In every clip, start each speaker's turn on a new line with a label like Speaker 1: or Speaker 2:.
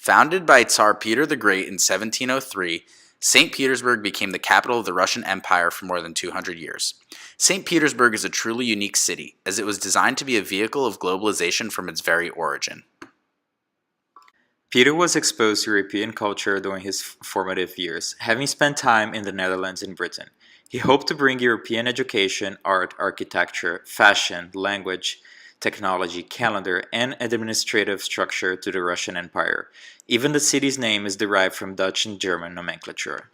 Speaker 1: Founded by Tsar Peter the Great in 1703, St. Petersburg became the capital of the Russian Empire for more than 200 years. St. Petersburg is a truly unique city, as it was designed to be a vehicle of globalization from its very origin.
Speaker 2: Peter was exposed to European culture during his formative years, having spent time in the Netherlands and Britain. He hoped to bring European education, art, architecture, fashion, language, technology, calendar, and administrative structure to the Russian Empire. Even the city's name is derived from Dutch and German nomenclature.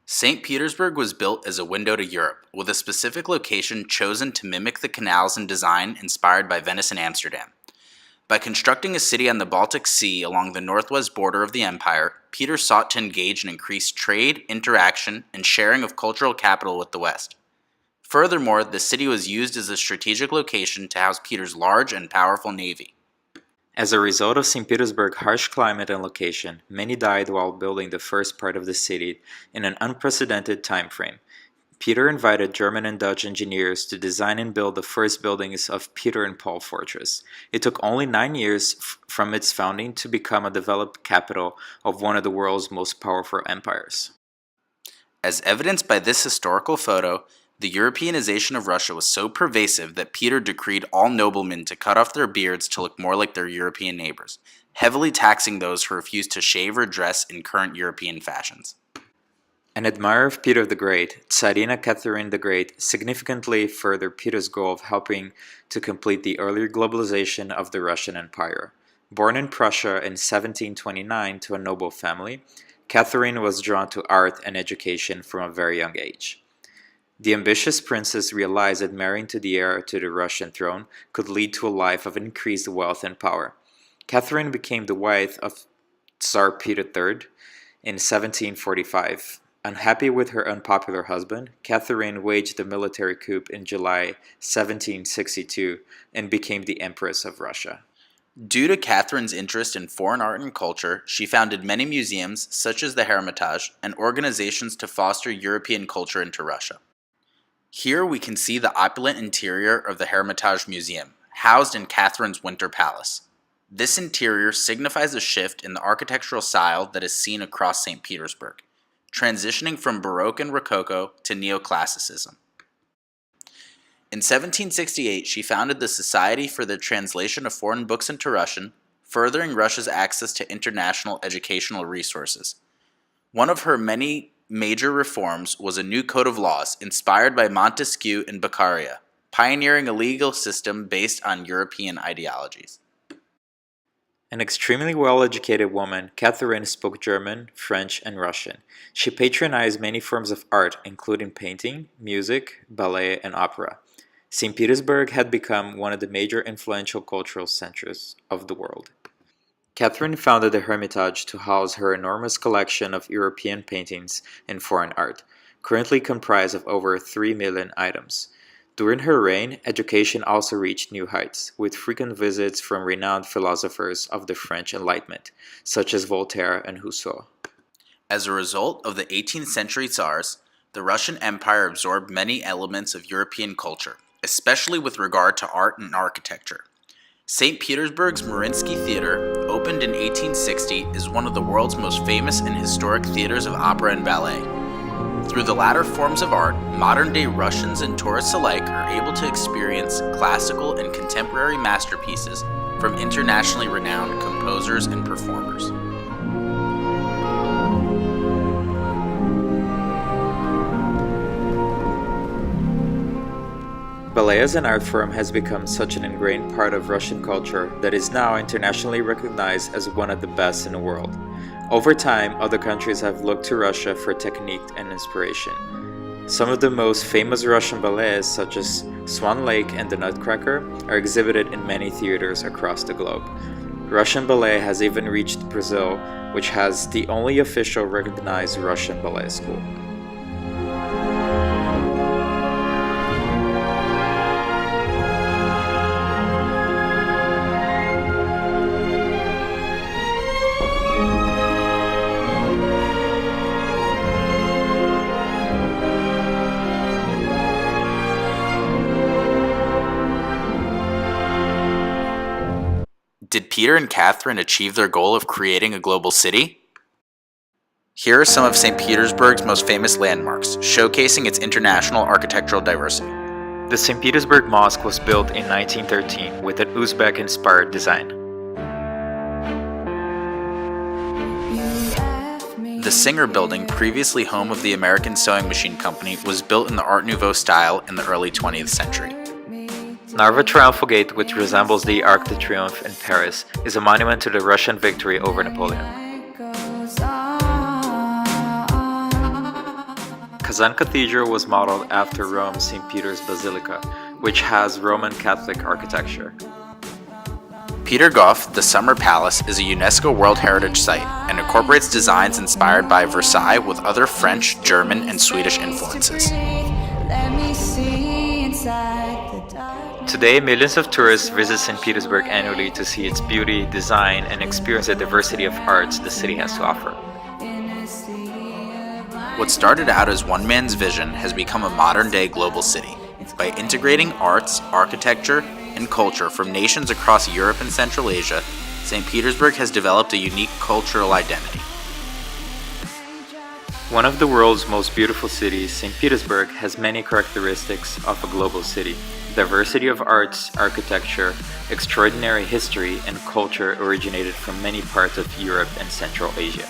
Speaker 1: St. Petersburg was built as a window to Europe, with a specific location chosen to mimic the canals and design inspired by Venice and Amsterdam. By constructing a city on the Baltic Sea along the northwest border of the empire, Peter sought to engage in increased trade, interaction, and sharing of cultural capital with the West. Furthermore, the city was used as a strategic location to house Peter's large and powerful navy.
Speaker 2: As a result of St. Petersburg's harsh climate and location, many died while building the first part of the city in an unprecedented time frame. Peter invited German and Dutch engineers to design and build the first buildings of Peter and Paul Fortress. It took only 9 years from its founding to become a developed capital of one of the world's most powerful empires.
Speaker 1: As evidenced by this historical photo, the Europeanization of Russia was so pervasive that Peter decreed all noblemen to cut off their beards to look more like their European neighbors, heavily taxing those who refused to shave or dress in current European fashions.
Speaker 2: An admirer of Peter the Great, Tsarina Catherine the Great significantly furthered Peter's goal of helping to complete the earlier globalization of the Russian Empire. Born in Prussia in 1729 to a noble family, Catherine was drawn to art and education from a very young age. The ambitious princess realized that marrying to the heir to the Russian throne could lead to a life of increased wealth and power. Catherine became the wife of Tsar Peter III in 1745. Unhappy with her unpopular husband, Catherine waged a military coup in July 1762 and became the Empress of Russia.
Speaker 1: Due to Catherine's interest in foreign art and culture, she founded many museums, such as the Hermitage, and organizations to foster European culture into Russia. Here we can see the opulent interior of the Hermitage Museum, housed in Catherine's Winter Palace. This interior signifies a shift in the architectural style that is seen across St. Petersburg, transitioning from Baroque and Rococo to Neoclassicism. In 1768, she founded the Society for the Translation of Foreign Books into Russian, furthering Russia's access to international educational resources. One of her many major reforms was a new code of laws inspired by Montesquieu and Beccaria, pioneering a legal system based on European ideologies.
Speaker 2: An extremely well-educated woman, Catherine spoke German, French, and Russian. She patronized many forms of art, including painting, music, ballet, and opera. St. Petersburg had become one of the major influential cultural centers of the world. Catherine founded the Hermitage to house her enormous collection of European paintings and foreign art, currently comprised of over 3 million items. During her reign, education also reached new heights, with frequent visits from renowned philosophers of the French Enlightenment, such as Voltaire and Rousseau.
Speaker 1: As a result of the 18th century Tsars, the Russian Empire absorbed many elements of European culture, especially with regard to art and architecture. St. Petersburg's Mariinsky Theater, opened in 1860, is one of the world's most famous and historic theaters of opera and ballet. Through the latter forms of art, modern-day Russians and tourists alike are able to experience classical and contemporary masterpieces from internationally renowned composers and performers.
Speaker 2: Ballet as an art form has become such an ingrained part of Russian culture that is now internationally recognized as one of the best in the world. Over time, other countries have looked to Russia for technique and inspiration. Some of the most famous Russian ballets, such as Swan Lake and The Nutcracker, are exhibited in many theaters across the globe. Russian ballet has even reached Brazil, which has the only official recognized Russian ballet school.
Speaker 1: Did Peter and Catherine achieve their goal of creating a global city? Here are some of St. Petersburg's most famous landmarks, showcasing its international architectural diversity.
Speaker 2: The St. Petersburg Mosque was built in 1913 with an Uzbek-inspired design.
Speaker 1: The Singer Building, previously home of the American Sewing Machine Company, was built in the Art Nouveau style in the early 20th century.
Speaker 2: Narva Triumphal Gate, which resembles the Arc de Triomphe in Paris, is a monument to the Russian victory over Napoleon. Kazan Cathedral was modeled after Rome's St. Peter's Basilica, which has Roman Catholic architecture.
Speaker 1: Peter Gough, the Summer Palace, is a UNESCO World Heritage Site and incorporates designs inspired by Versailles with other French, German, and Swedish influences.
Speaker 2: Today, millions of tourists visit St. Petersburg annually to see its beauty, design, and experience the diversity of arts the city has to offer.
Speaker 1: What started out as one man's vision has become a modern-day global city. By integrating arts, architecture, and culture from nations across Europe and Central Asia, St. Petersburg has developed a unique cultural identity.
Speaker 2: One of the world's most beautiful cities, St. Petersburg has many characteristics of a global city. Diversity of arts, architecture, extraordinary history, and culture originated from many parts of Europe and Central Asia.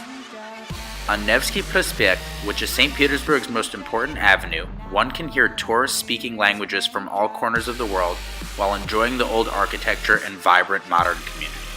Speaker 1: On Nevsky Prospekt, which is St. Petersburg's most important avenue, one can hear tourists speaking languages from all corners of the world while enjoying the old architecture and vibrant modern community.